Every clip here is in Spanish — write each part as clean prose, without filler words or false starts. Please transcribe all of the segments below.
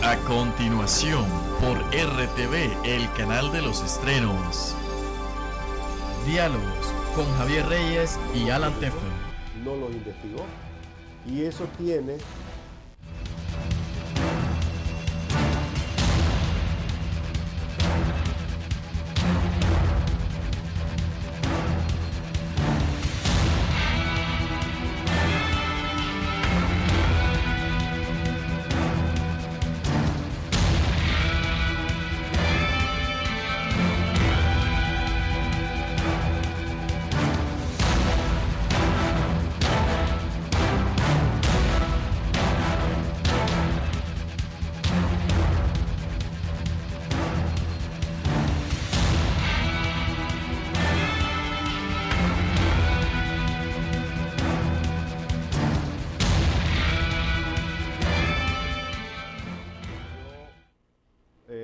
A continuación, por RTV, el canal de los estrenos. Diálogos con Javier Reyes y Alan Teffel. No los investigó. Y eso tiene...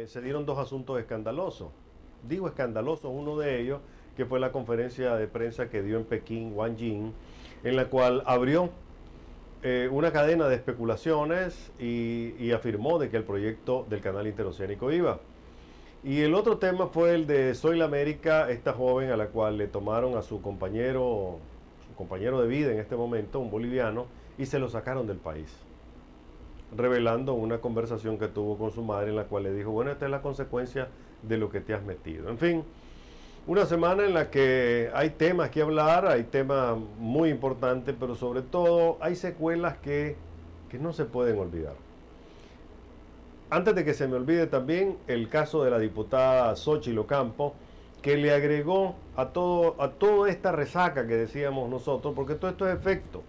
se dieron dos asuntos escandalosos. Digo escandalosos, uno de ellos, que fue la conferencia de prensa que dio en Pekín Wang Jing, en la cual abrió una cadena de especulaciones y afirmó de que el proyecto del canal interoceánico iba. Y el otro tema fue el de Soy la América, esta joven a la cual le tomaron a su compañero de vida en este momento, un boliviano, y se lo sacaron del país, revelando una conversación que tuvo con su madre en la cual le dijo, bueno, esta es la consecuencia de lo que te has metido. En fin, una semana en la que hay temas que hablar, hay temas muy importantes, pero sobre todo hay secuelas que no se pueden olvidar. Antes de que se me olvide también el caso de la diputada Xóchitl Ocampo, que le agregó a toda esta resaca que decíamos nosotros, porque todo esto es efecto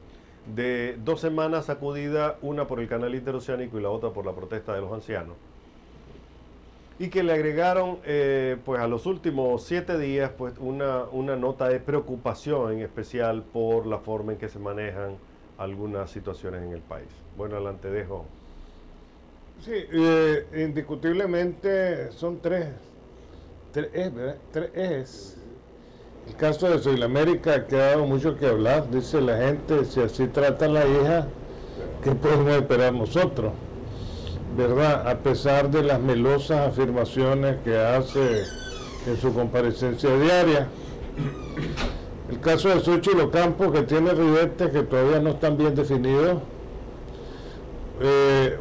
de 2 semanas sacudida, una por el canal interoceánico y la otra por la protesta de los ancianos, y que le agregaron pues a los últimos 7 días pues una nota de preocupación en especial por la forma en que se manejan algunas situaciones en el país. Bueno, adelante, dejo. Sí, indiscutiblemente son tres ejes. El caso de Soy la América que ha dado mucho que hablar. Dice la gente, si así trata a la hija, ¿qué podemos esperar nosotros? ¿Verdad? A pesar de las melosas afirmaciones que hace en su comparecencia diaria. El caso de Xóchitl Ocampo, que tiene ribetes que todavía no están bien definidos.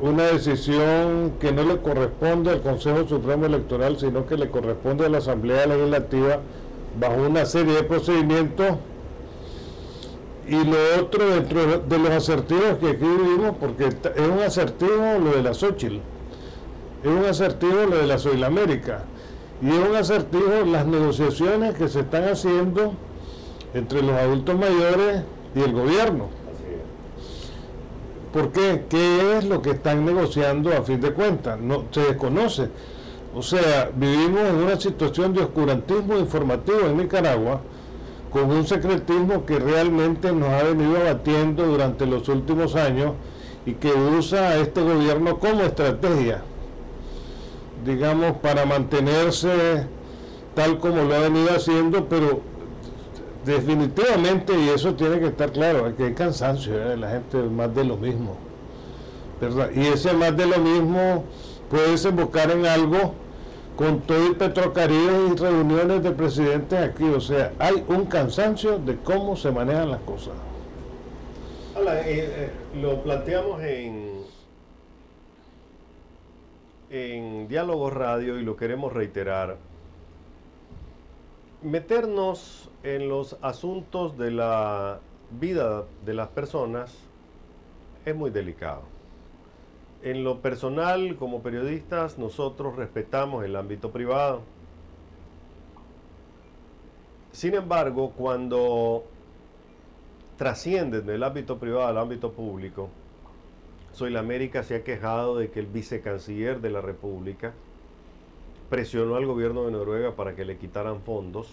Una decisión que no le corresponde al Consejo Supremo Electoral, sino que le corresponde a la Asamblea Legislativa, bajo una serie de procedimientos. Y lo otro, dentro de los acertijos que aquí vivimos, porque es un acertijo lo de la Xóchitl, es un acertijo lo de la Soy la América, y es un acertijo las negociaciones que se están haciendo entre los adultos mayores y el gobierno. ¿Por qué? ¿Qué es lo que están negociando a fin de cuentas? No se desconoce. O sea, vivimos en una situación de oscurantismo informativo en Nicaragua, con un secretismo que realmente nos ha venido abatiendo durante los últimos años y que usa a este gobierno como estrategia, digamos, para mantenerse tal como lo ha venido haciendo, pero definitivamente, y eso tiene que estar claro, que hay cansancio de la gente, más de lo mismo, ¿verdad? Y ese más de lo mismo puede desembocar en algo con todo el Petrocaribe y reuniones de presidentes aquí. O sea, hay un cansancio de cómo se manejan las cosas. Hola, lo planteamos en Diálogos Radio y lo queremos reiterar. Meternos en los asuntos de la vida de las personas es muy delicado. En lo personal, como periodistas, nosotros respetamos el ámbito privado. Sin embargo, cuando trascienden del ámbito privado al ámbito público, Soy la América se ha quejado de que el vicecanciller de la República presionó al gobierno de Noruega para que le quitaran fondos.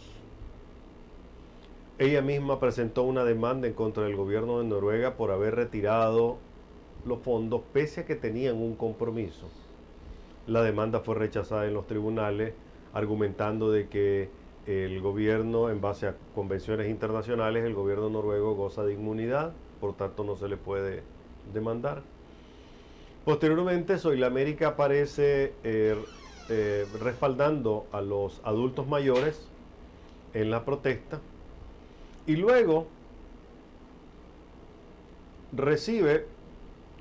Ella misma presentó una demanda en contra del gobierno de Noruega por haber retirado los fondos pese a que tenían un compromiso. La demanda fue rechazada en los tribunales, argumentando de que el gobierno, en base a convenciones internacionales, el gobierno noruego goza de inmunidad, por tanto no se le puede demandar. Posteriormente, Soylamérica aparece respaldando a los adultos mayores en la protesta y luego recibe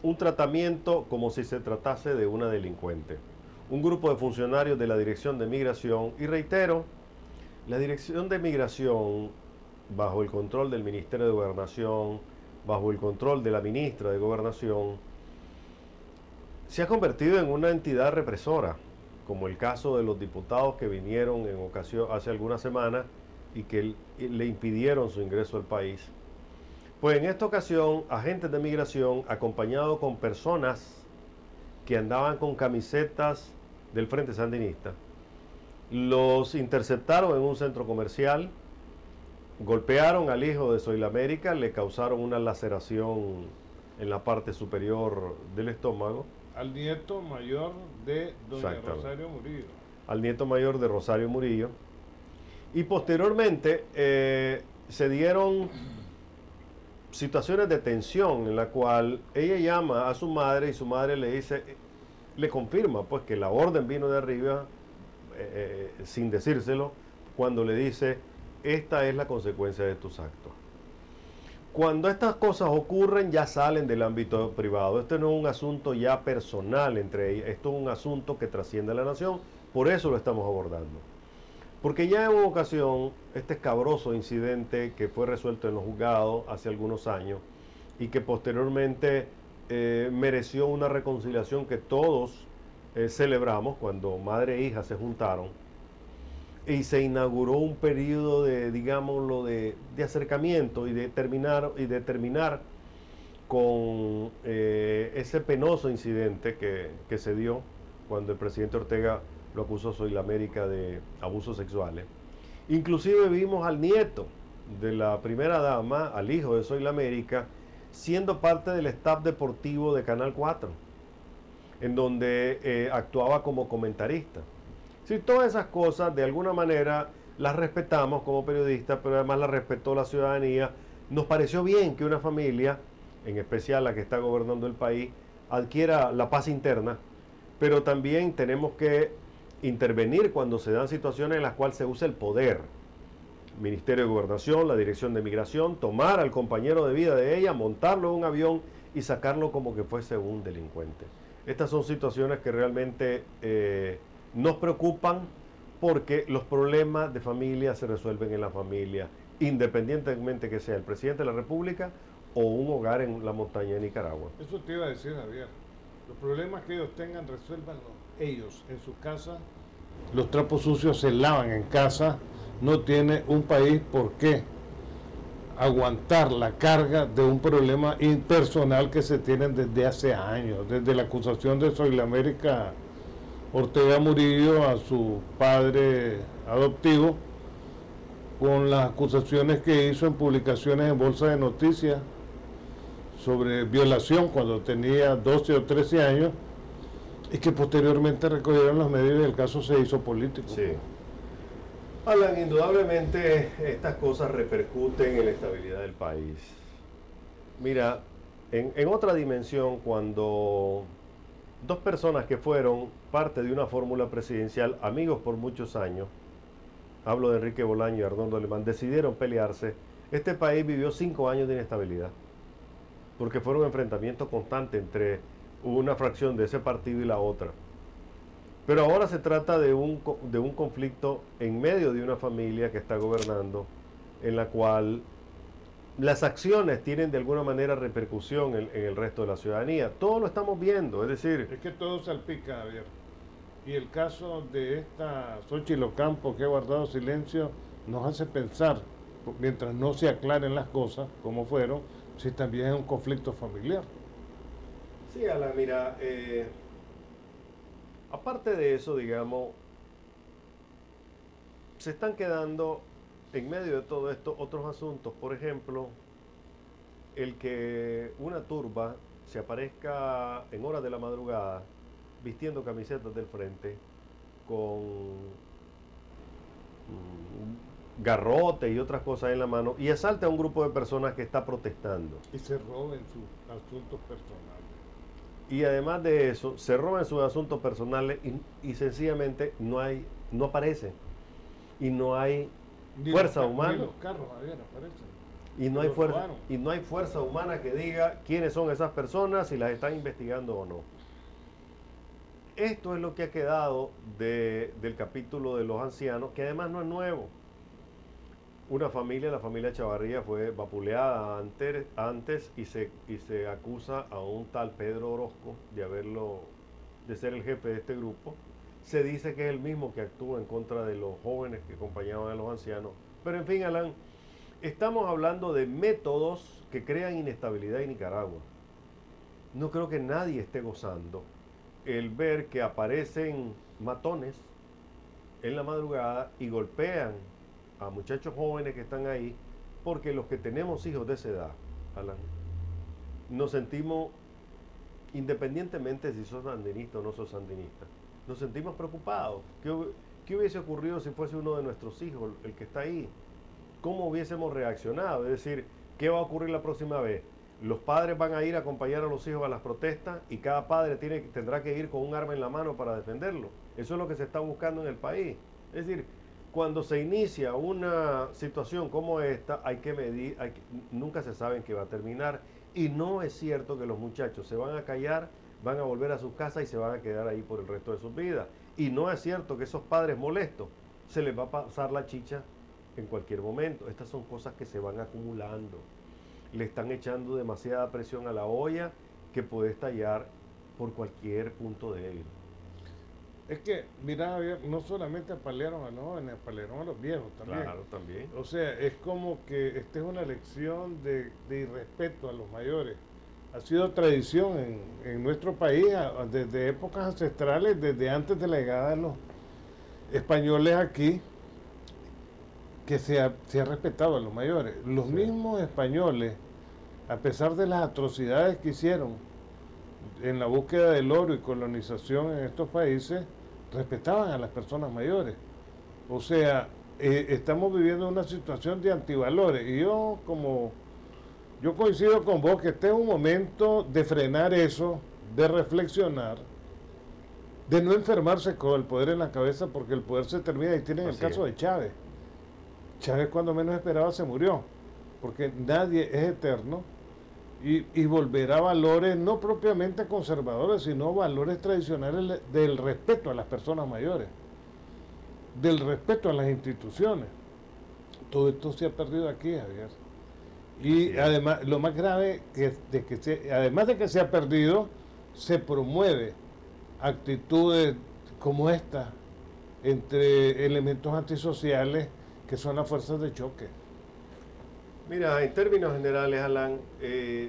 un tratamiento como si se tratase de una delincuente. Un grupo de funcionarios de la Dirección de Migración, y reitero, la Dirección de Migración, bajo el control del Ministerio de Gobernación, bajo el control de la ministra de Gobernación, se ha convertido en una entidad represora, como el caso de los diputados que vinieron en ocasión hace algunas semanas y que le impidieron su ingreso al país. Pues en esta ocasión, agentes de migración, acompañados con personas que andaban con camisetas del Frente Sandinista, los interceptaron en un centro comercial, golpearon al hijo de Soylamérica, le causaron una laceración en la parte superior del estómago. Al nieto mayor de doña Rosario Murillo. Al nieto mayor de Rosario Murillo. Y posteriormente se dieron situaciones de tensión en la cual ella llama a su madre y su madre le dice, le confirma pues que la orden vino de arriba sin decírselo, cuando le dice, esta es la consecuencia de tus actos. Cuando estas cosas ocurren ya salen del ámbito privado. Este no es un asunto ya personal entre ellas, esto es un asunto que trasciende a la nación, por eso lo estamos abordando. Porque ya en una ocasión, este escabroso incidente que fue resuelto en los juzgados hace algunos años y que posteriormente mereció una reconciliación que todos celebramos cuando madre e hija se juntaron, y se inauguró un periodo de, digámoslo, de acercamiento y de terminar con ese penoso incidente que se dio cuando el presidente Ortega lo acusó a Soylamérica de abusos sexuales. Inclusive vimos al nieto de la primera dama, al hijo de Soylamérica, siendo parte del staff deportivo de Canal 4, en donde actuaba como comentarista. Sí, todas esas cosas de alguna manera las respetamos como periodistas, pero además las respetó la ciudadanía. Nos pareció bien que una familia, en especial la que está gobernando el país, adquiera la paz interna, pero también tenemos que intervenir cuando se dan situaciones en las cuales se usa el poder. Ministerio de Gobernación, la Dirección de Migración, tomar al compañero de vida de ella, montarlo en un avión y sacarlo como que fuese un delincuente. Estas son situaciones que realmente nos preocupan, porque los problemas de familia se resuelven en la familia, independientemente que sea el presidente de la República o un hogar en la montaña de Nicaragua. Eso te iba a decir, Javier. Los problemas que ellos tengan, resuélvanlos ellos en su casa. Los trapos sucios se lavan en casa. No tiene un país por qué aguantar la carga de un problema impersonal que se tienen desde hace años, desde la acusación de Soylamérica Ortega Murillo a su padre adoptivo, con las acusaciones que hizo en publicaciones en Bolsa de Noticias sobre violación cuando tenía 12 o 13 años, y que posteriormente recogieron los medios y el caso se hizo político. Sí. Alan, indudablemente estas cosas repercuten en la estabilidad del país. Mira, en otra dimensión, cuando dos personas que fueron parte de una fórmula presidencial, amigos por muchos años, hablo de Enrique Bolaño y Arnoldo Alemán, decidieron pelearse, este país vivió 5 años de inestabilidad, porque fueron enfrentamientos constantes entre una fracción de ese partido y la otra. Pero ahora se trata de un conflicto en medio de una familia que está gobernando, en la cual las acciones tienen de alguna manera repercusión en el resto de la ciudadanía. Todo lo estamos viendo, es decir... Es que todo salpica, Javier. Y el caso de esta Xóchitl Ocampo, que ha guardado silencio, nos hace pensar, mientras no se aclaren las cosas, como fueron, si también es un conflicto familiar. Sí, Alan, mira, aparte de eso, digamos, se están quedando en medio de todo esto otros asuntos. Por ejemplo, el que una turba se aparezca en horas de la madrugada vistiendo camisetas del frente con garrote y otras cosas en la mano y asalte a un grupo de personas que está protestando. Y se roben sus asuntos personales. Y además de eso, se roban sus asuntos personales y sencillamente no aparecen. Y no hay fuerza humana. Ni los carros, Javier, aparecen. Y no hay fuerza humana que diga quiénes son esas personas, si las están investigando o no. Esto es lo que ha quedado del capítulo de los ancianos, que además no es nuevo. Una familia, la familia Chavarría, fue vapuleada antes y se acusa a un tal Pedro Orozco de ser el jefe de este grupo. Se dice que es el mismo que actúa en contra de los jóvenes que acompañaban a los ancianos. Pero en fin, Alan, estamos hablando de métodos que crean inestabilidad en Nicaragua. No creo que nadie esté gozando el ver que aparecen matones en la madrugada y golpean a muchachos jóvenes que están ahí, porque los que tenemos hijos de esa edad, Alan, nos sentimos, independientemente si sos sandinista o no sos sandinista, nos sentimos preocupados. ¿Qué hubiese ocurrido si fuese uno de nuestros hijos el que está ahí? ¿Cómo hubiésemos reaccionado? Es decir, ¿qué va a ocurrir la próxima vez? Los padres van a ir a acompañar a los hijos a las protestas y cada padre tendrá que ir con un arma en la mano para defenderlo. Eso es lo que se está buscando en el país. Es decir, cuando se inicia una situación como esta, hay que medir, nunca se sabe en qué va a terminar. Y no es cierto que los muchachos se van a callar, van a volver a sus casas y se van a quedar ahí por el resto de sus vidas. Y no es cierto que esos padres molestos se les va a pasar la chicha en cualquier momento. Estas son cosas que se van acumulando. Le están echando demasiada presión a la olla que puede estallar por cualquier punto débil. Es que, mira, Javier, no solamente apalearon a los jóvenes, apalearon a los viejos también. Claro, también. O sea, es como que esta es una lección de irrespeto a los mayores. Ha sido tradición en nuestro país desde épocas ancestrales, desde antes de la llegada de los españoles aquí, que se ha respetado a los mayores. Los mismos españoles, a pesar de las atrocidades que hicieron en la búsqueda del oro y colonización en estos países, respetaban a las personas mayores. O sea, estamos viviendo una situación de antivalores. Y yo coincido con vos que este es un momento de frenar eso, de reflexionar, de no enfermarse con el poder en la cabeza, porque el poder se termina. Y tienen el caso de Chávez. Chávez, cuando menos esperaba, se murió, porque nadie es eterno, y volver a valores no propiamente conservadores, sino valores tradicionales del respeto a las personas mayores, del respeto a las instituciones. Todo esto se ha perdido aquí, Javier. Y además, lo más grave, además de que se ha perdido, se promueve actitudes como esta entre elementos antisociales que son las fuerzas de choque. Mira, en términos generales, Alan,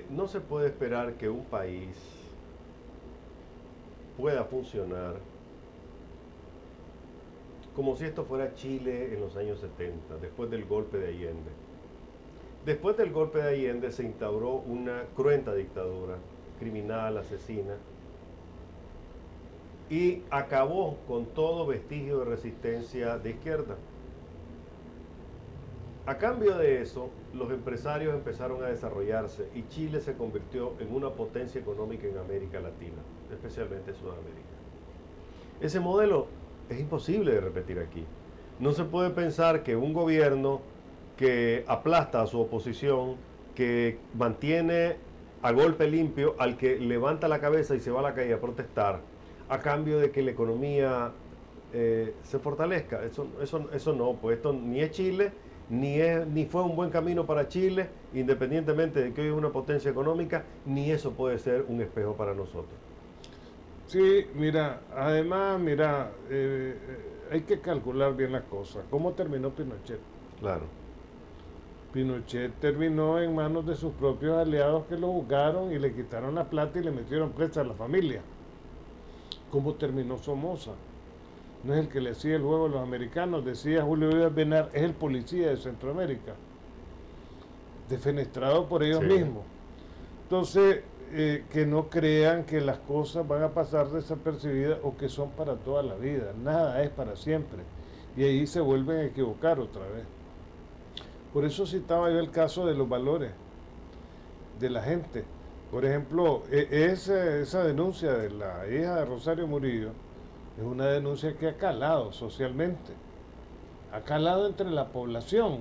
no se puede esperar que un país pueda funcionar como si esto fuera Chile en los años 70, después del golpe de Allende. Después del golpe de Allende se instauró una cruenta dictadura, criminal, asesina, y acabó con todo vestigio de resistencia de izquierda. A cambio de eso, los empresarios empezaron a desarrollarse y Chile se convirtió en una potencia económica en América Latina, especialmente Sudamérica. Ese modelo es imposible de repetir aquí. No se puede pensar que un gobierno que aplasta a su oposición, que mantiene a golpe limpio al que levanta la cabeza y se va a la calle a protestar, a cambio de que la economía se fortalezca. Eso no, pues esto ni es Chile, ni fue un buen camino para Chile, independientemente de que hoy es una potencia económica, ni eso puede ser un espejo para nosotros. Sí, mira, además, hay que calcular bien la cosa. ¿Cómo terminó Pinochet? Claro. Pinochet terminó en manos de sus propios aliados que lo juzgaron y le quitaron la plata y le metieron presa a la familia. ¿Cómo terminó Somoza? No es el que le hacía el juego a los americanos, decía Julio Díaz Benar, es el policía de Centroamérica, defenestrado por ellos mismos. Entonces, que no crean que las cosas van a pasar desapercibidas o que son para toda la vida, nada es para siempre, y ahí se vuelven a equivocar otra vez. Por eso citaba yo el caso de los valores de la gente. Por ejemplo, esa denuncia de la hija de Rosario Murillo es una denuncia que ha calado socialmente, ha calado entre la población.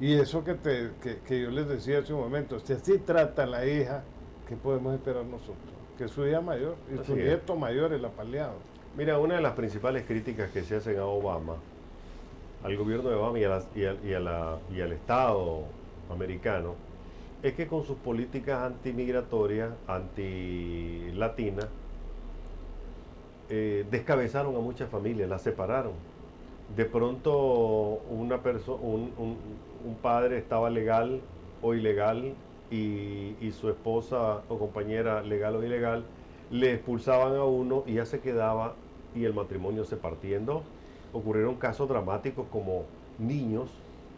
Y eso que yo les decía hace un momento, si así trata a la hija, ¿qué podemos esperar nosotros? Que su hija mayor y Así su es. nieto mayor, el apaleado. Mira, una de las principales críticas que se hacen a Obama, al gobierno de Obama y al Estado americano, es que con sus políticas antimigratorias, antilatinas, descabezaron a muchas familias, las separaron. De pronto un padre estaba legal o ilegal y su esposa o compañera legal o ilegal le expulsaban a uno y ya se quedaba y el matrimonio se partía en dos. Ocurrieron casos dramáticos como niños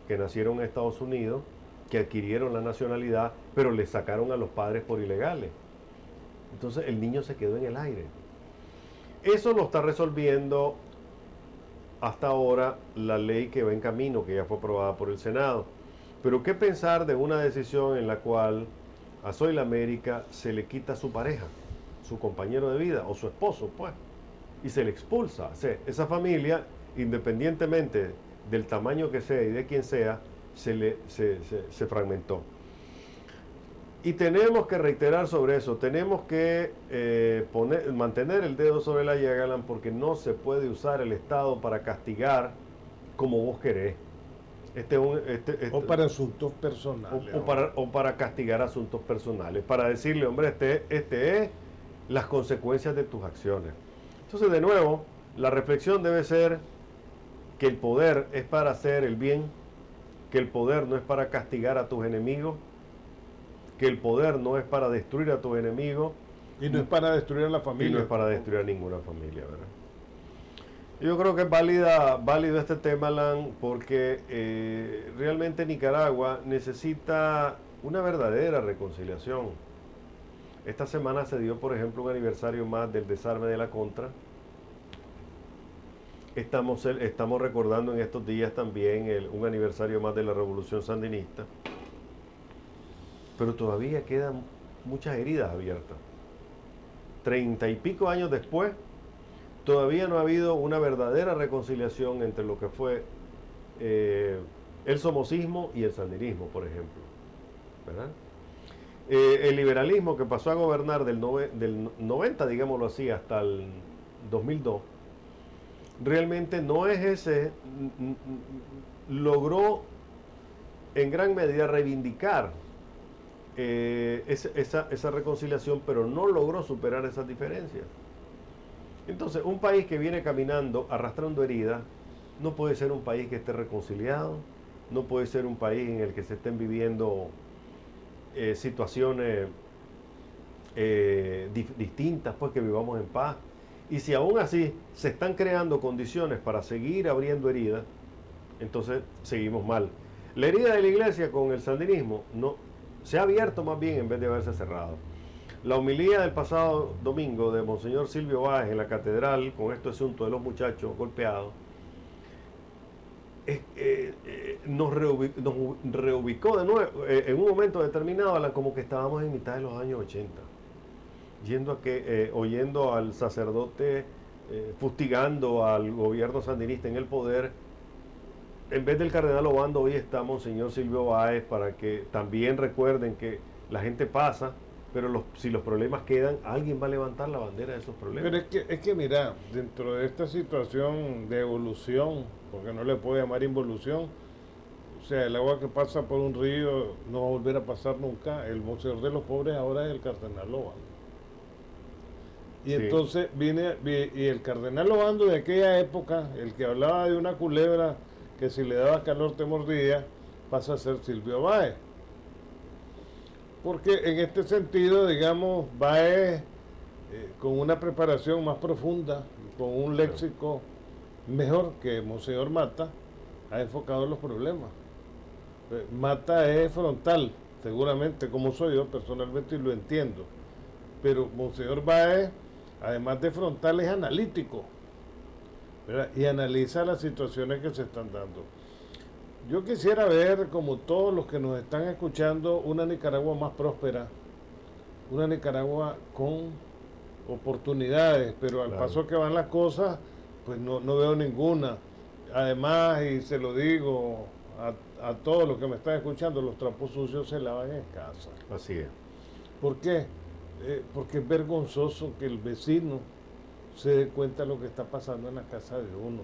que nacieron en Estados Unidos, que adquirieron la nacionalidad, pero le sacaron a los padres por ilegales. Entonces el niño se quedó en el aire. Eso lo está resolviendo hasta ahora la ley que va en camino, que ya fue aprobada por el Senado. Pero ¿qué pensar de una decisión en la cual a Zoila América se le quita su pareja, su compañero de vida o su esposo, pues, y se le expulsa? O sea, esa familia, independientemente del tamaño que sea y de quién sea, se fragmentó. Y tenemos que reiterar sobre eso, tenemos que mantener el dedo sobre la llaga, Alan, porque no se puede usar el Estado para castigar como vos querés. O para asuntos personales. O para castigar asuntos personales, para decirle, hombre, este es las consecuencias de tus acciones. Entonces, de nuevo, la reflexión debe ser que el poder es para hacer el bien, que el poder no es para castigar a tus enemigos, que el poder no es para destruir a tus enemigos. Y no es para destruir a la familia. Y no es para destruir a ninguna familia, ¿verdad? Yo creo que es válido este tema, Alan, porque realmente Nicaragua necesita una verdadera reconciliación. Esta semana se dio, por ejemplo, un aniversario más del desarme de la Contra. Estamos recordando en estos días también un aniversario más de la Revolución Sandinista. Pero todavía quedan muchas heridas abiertas. 30 y pico años después, todavía no ha habido una verdadera reconciliación entre lo que fue el somocismo y el sandinismo, por ejemplo, ¿verdad? El liberalismo que pasó a gobernar del 90, digámoslo así, hasta el 2002, realmente no es ese, logró en gran medida reivindicar esa reconciliación, pero no logró superar esas diferencias. Entonces, un país que viene caminando, arrastrando heridas, no puede ser un país que esté reconciliado, no puede ser un país en el que se estén viviendo situaciones distintas, pues que vivamos en paz. Y si aún así se están creando condiciones para seguir abriendo heridas, entonces seguimos mal. La herida de la iglesia con el sandinismo no se ha abierto más bien en vez de haberse cerrado. La homilía del pasado domingo de Monseñor Silvio Báez en la catedral con este asunto de los muchachos golpeados nos reubicó de nuevo en un momento determinado, Alan, como que estábamos en mitad de los años 80, oyendo al sacerdote fustigando al gobierno sandinista en el poder. En vez del cardenal Obando, hoy está Monseñor Silvio Báez, para que también recuerden que la gente pasa, pero si los problemas quedan, alguien va a levantar la bandera de esos problemas. Pero es que mira, dentro de esta situación de evolución, porque no le puedo llamar involución, o sea, el agua que pasa por un río no va a volver a pasar nunca. El Monseñor de los Pobres ahora es el cardenal Obando. Y sí. Entonces y el cardenal Obando de aquella época, el que hablaba de una culebra que si le daba calor te mordía, pasa a ser Silvio Báez. Porque en este sentido, digamos, Báez, con una preparación más profunda, con un léxico mejor que Monseñor Mata, ha enfocado los problemas. Mata es frontal, seguramente, como soy yo personalmente, y lo entiendo. Pero Monseñor Báez, además de frontal, es analítico, ¿verdad? Y analiza las situaciones que se están dando. Yo quisiera ver, como todos los que nos están escuchando, una Nicaragua más próspera, una Nicaragua con oportunidades, pero al paso que van las cosas, pues no veo ninguna. Además, y se lo digo a todos los que me están escuchando, los trapos sucios se lavan en casa. Así es. ¿Por qué? Porque es vergonzoso que el vecino se dé cuenta de lo que está pasando en la casa de uno,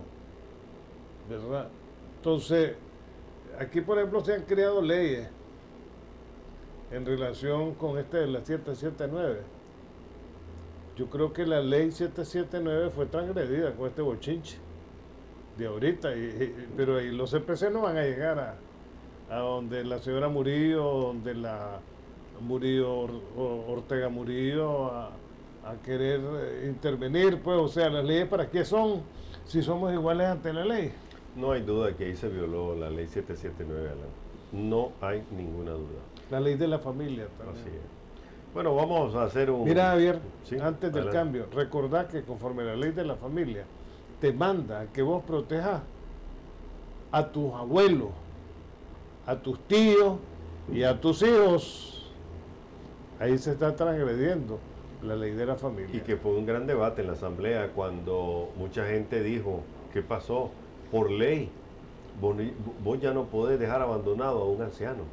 ¿verdad? Entonces, aquí por ejemplo se han creado leyes en relación con de la 779. Yo creo que la ley 779 fue transgredida con este bochinche de ahorita, pero ahí los CPC no van a llegar a donde la señora Murillo, donde la Ortega Murillo, a querer intervenir, pues, o sea, las leyes para qué son si somos iguales ante la ley. No hay duda que ahí se violó la ley 779, Alan. No hay ninguna duda. La ley de la familia también. Así es. Bueno, vamos a hacer un... Mira, Javier, ¿Sí? antes del cambio, recordad que conforme la ley de la familia te manda que vos protejas a tus abuelos, a tus tíos y a tus hijos. Ahí se está transgrediendo la ley de la familia. Y que fue un gran debate en la asamblea cuando mucha gente dijo, ¿qué pasó? Por ley, vos ya no podés dejar abandonado a un anciano.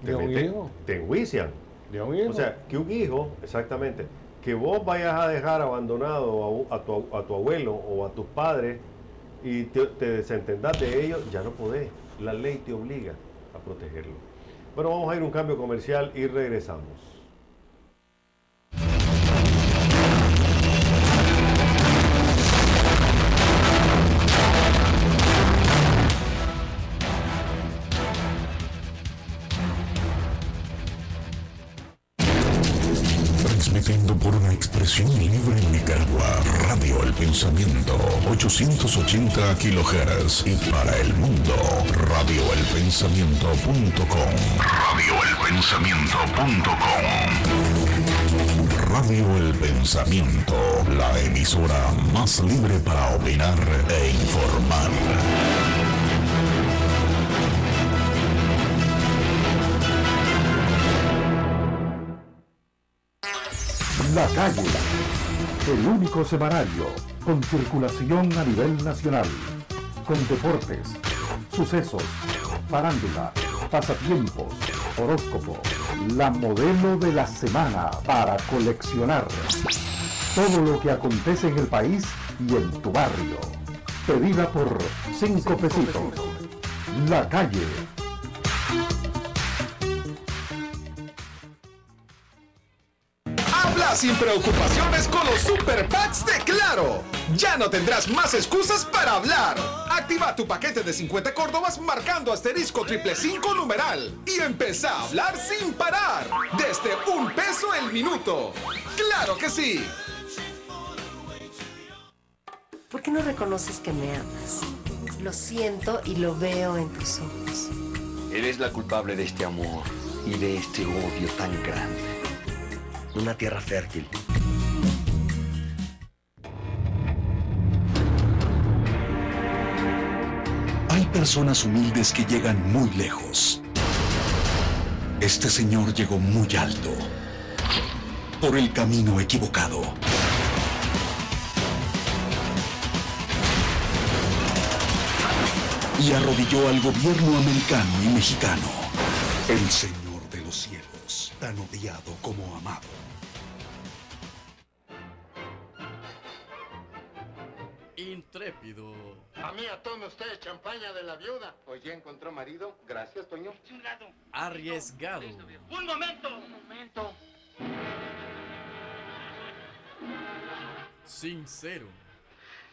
¿De un hijo? Te enjuician. ¿De un hijo? O sea, que un hijo, exactamente, que vos vayas a dejar abandonado a tu abuelo o a tus padres y te desentendás de ellos, ya no podés. La ley te obliga a protegerlo. Bueno, vamos a ir a un cambio comercial y regresamos. Transmitiendo por una expresión libre en Nicaragua, Radio El Pensamiento, 880 kHz y para el mundo, radioelpensamiento.com. Radioelpensamiento.com. Radio El Pensamiento, la emisora más libre para opinar e informar. La Calle, el único semanario con circulación a nivel nacional, con deportes, sucesos, farándula, pasatiempos, horóscopo, la modelo de la semana para coleccionar. Todo lo que acontece en el país y en tu barrio. Pedida por 5 pesitos. La Calle. Habla sin preocupaciones con los Super Packs de Claro. Ya no tendrás más excusas para hablar. Activa tu paquete de 50 córdobas marcando *555 numeral y empezá a hablar sin parar. Desde $1 el minuto. ¡Claro que sí! ¿Por qué no reconoces que me amas? Lo siento y lo veo en tus ojos. Eres la culpable de este amor y de este odio tan grande. Una tierra fértil. Hay personas humildes que llegan muy lejos. Este señor llegó muy alto, por el camino equivocado. Y arrodilló al gobierno americano y mexicano. El Señor de los cielos, tan odiado como amado. Intrépido. Amiga, tome usted champaña de la viuda. Pues ya encontró marido. Gracias, Toño. Arriesgado. Un momento. Sincero.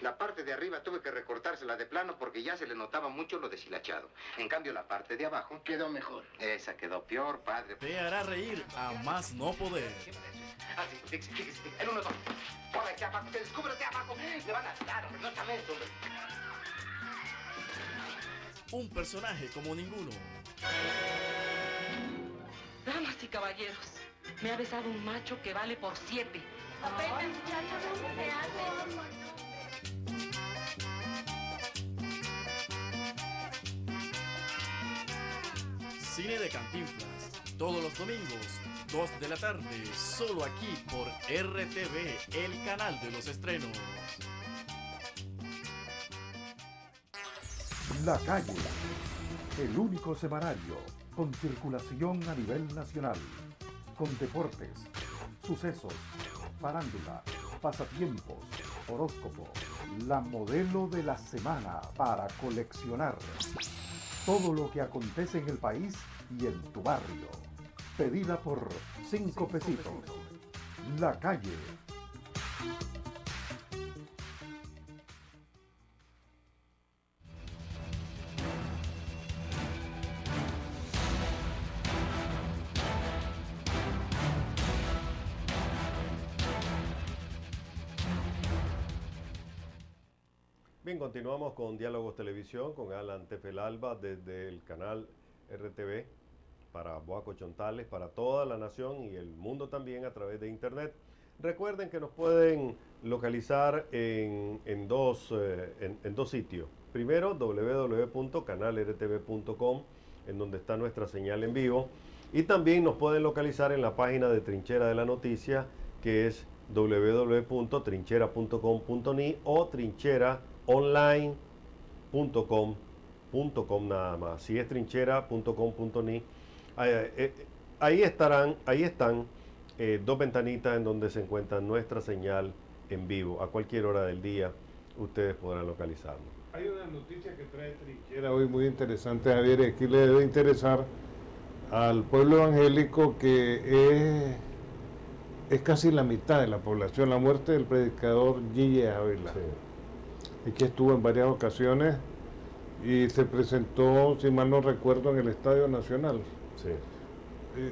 La parte de arriba tuve que recortársela de plano porque ya se le notaba mucho lo deshilachado. En cambio, la parte de abajo quedó mejor. Esa quedó peor, padre. Te hará reír a más no poder. Así, fíjese, el 1, 2. Por aquí abajo, se descubre de abajo. Le van a dar, hombre, no también, hombre. Un personaje como ninguno. Damas y caballeros, me ha besado un macho que vale por 7. Cine de Cantinflas, todos los domingos, 2 de la tarde, solo aquí por RTV, el canal de los estrenos. La Calle, el único semanario con circulación a nivel nacional, con deportes, sucesos, farándula, pasatiempos, horóscopo, la modelo de la semana para coleccionar. Todo lo que acontece en el país y en tu barrio. Pedida por 5 pesitos. La Calle. Bien, continuamos con Diálogos Televisión con Alan Tepelalba desde el canal RTV para Boaco Chontales, para toda la nación y el mundo también a través de internet. Recuerden que nos pueden localizar en dos sitios. Primero, www.canalrtv.com, en donde está nuestra señal en vivo. Y también nos pueden localizar en la página de Trinchera de la Noticia, que es www.trinchera.com.ni o trincheraonline.com nada más. Si es trinchera.com.ni, ahí están dos ventanitas en donde se encuentra nuestra señal en vivo. A cualquier hora del día ustedes podrán localizarnos. Hay una noticia que trae Trinchera hoy muy interesante, Javier, y aquí le debe interesar al pueblo evangélico, que es casi la mitad de la población, la muerte del predicador Gille Ávila. Sí. Aquí estuvo en varias ocasiones y se presentó, si mal no recuerdo, en el Estadio Nacional. Sí.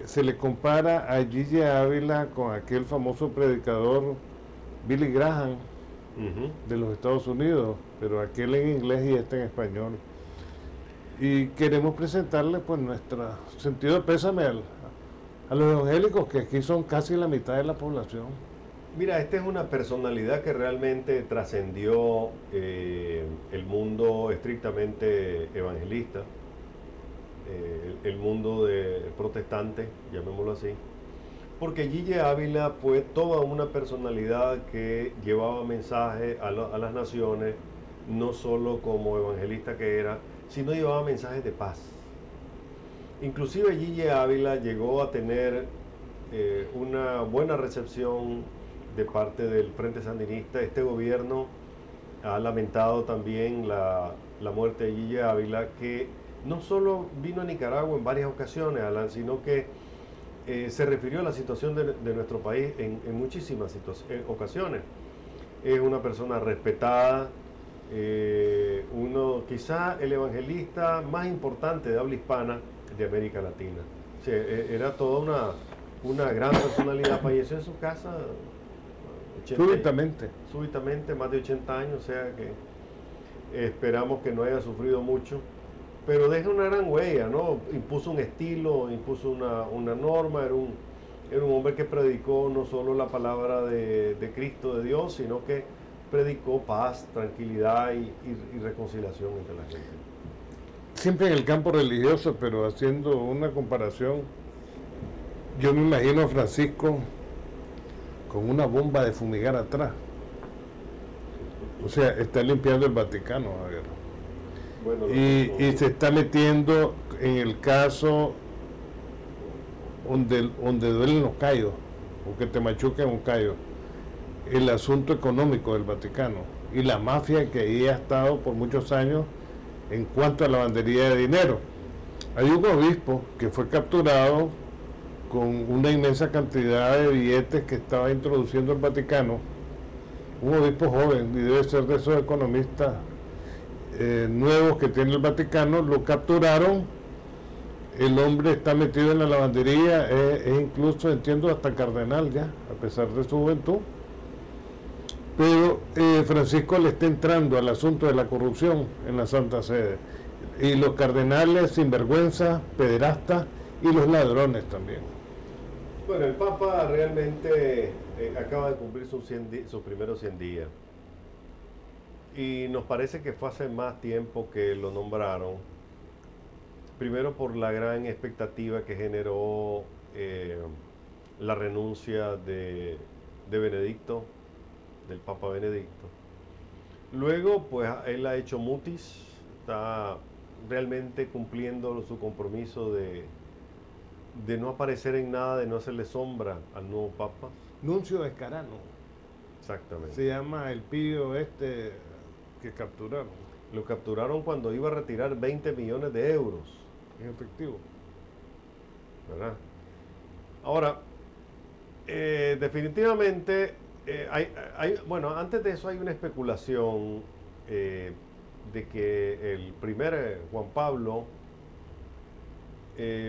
Se le compara a Gille Ávila con aquel famoso predicador Billy Graham de los Estados Unidos, pero aquel en inglés y este en español. Y queremos presentarle pues nuestro sentido de pésame a los evangélicos, que aquí son casi la mitad de la población. Mira, esta es una personalidad que realmente trascendió el mundo estrictamente evangelista, el mundo protestante, llamémoslo así, porque Gille Ávila fue toda una personalidad que llevaba mensaje a las naciones, no solo como evangelista que era, sino llevaba mensajes de paz. Inclusive Gille Ávila llegó a tener una buena recepción de parte del Frente Sandinista. Este gobierno ha lamentado también la muerte de Gille Ávila, que no solo vino a Nicaragua en varias ocasiones, Alan, sino que se refirió a la situación de nuestro país en muchísimas ocasiones. Es una persona respetada, quizá el evangelista más importante de habla hispana de América Latina. O sea, era toda una gran personalidad. Falleció en su casa súbitamente, más de 80 años, o sea que esperamos que no haya sufrido mucho, pero deja una gran huella, ¿no? Impuso un estilo, impuso una norma, era un hombre que predicó no solo la palabra de Cristo, de Dios, sino que predicó paz, tranquilidad y reconciliación entre la gente. Siempre en el campo religioso, pero haciendo una comparación, yo me imagino a Francisco con una bomba de fumigar atrás. O sea, está limpiando el Vaticano, Javier. Bueno, y se está metiendo en el caso donde duelen los callos, o que te machuquen un callo, el asunto económico del Vaticano y la mafia que ahí ha estado por muchos años en cuanto a lavandería de dinero. Hay un obispo que fue capturado con una inmensa cantidad de billetes que estaba introduciendo el Vaticano, un obispo joven, y debe ser de esos economistas nuevos que tiene el Vaticano. Lo capturaron, el hombre está metido en la lavandería, es incluso, entiendo, hasta cardenal ya, a pesar de su juventud. Pero Francisco le está entrando al asunto de la corrupción en la Santa Sede, y los cardenales sinvergüenza, pederastas, y los ladrones también. Bueno, el Papa realmente acaba de cumplir sus primeros 100 días. Y nos parece que fue hace más tiempo que lo nombraron. Primero por la gran expectativa que generó la renuncia de Benedicto, del Papa Benedicto. Luego, pues él ha hecho mutis, está realmente cumpliendo su compromiso de no aparecer en nada, de no hacerle sombra al nuevo Papa. Nuncio Escarano. Exactamente. Se llama el pillo este que capturaron. Lo capturaron cuando iba a retirar 20 millones de euros. En efectivo. ¿Verdad? Ahora, definitivamente, bueno, antes de eso hay una especulación de que el primer Juan Pablo